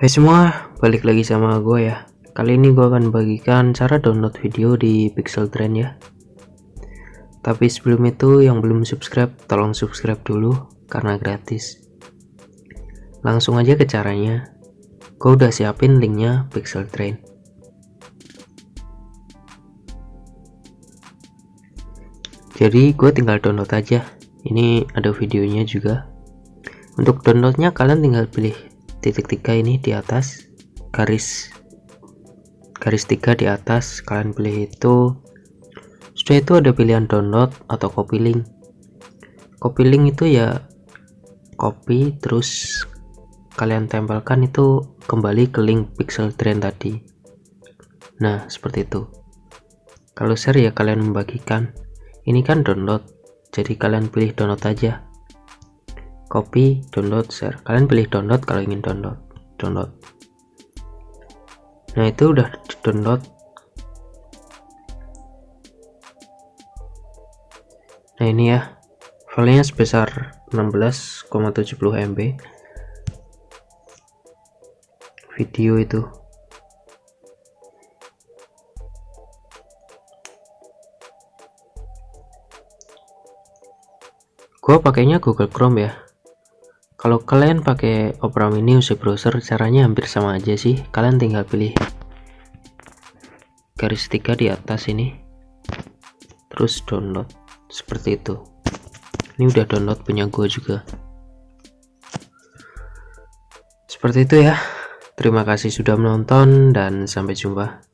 Hai semua, balik lagi sama gue ya. Kali ini gue akan bagikan cara download video di Pixel Trend ya. Tapi sebelum itu, yang belum subscribe, tolong subscribe dulu karena gratis. Langsung aja ke caranya. Gue udah siapin linknya Pixel Trend. Jadi gue tinggal download aja. Ini ada videonya juga. Untuk downloadnya kalian tinggal pilih titik 3 ini di atas, garis 3 di atas, kalian pilih itu. Setelah itu ada pilihan download atau copy link. Copy link itu ya copy terus kalian tempelkan itu kembali ke link Pixel Trend tadi. Nah seperti itu. Kalau share ya kalian membagikan. Ini kan download, jadi kalian pilih download aja. Copy, download, share. Kalian pilih download kalau ingin download. Nah itu udah download. Nah ini ya, filenya sebesar 16,70 MB video itu. Gua pakainya Google Chrome ya. Kalau kalian pakai Opera Mini UC browser, caranya hampir sama aja sih. Kalian tinggal pilih garis 3 di atas ini, terus download seperti itu. Ini udah download punya gue juga. Seperti itu ya. Terima kasih sudah menonton dan sampai jumpa.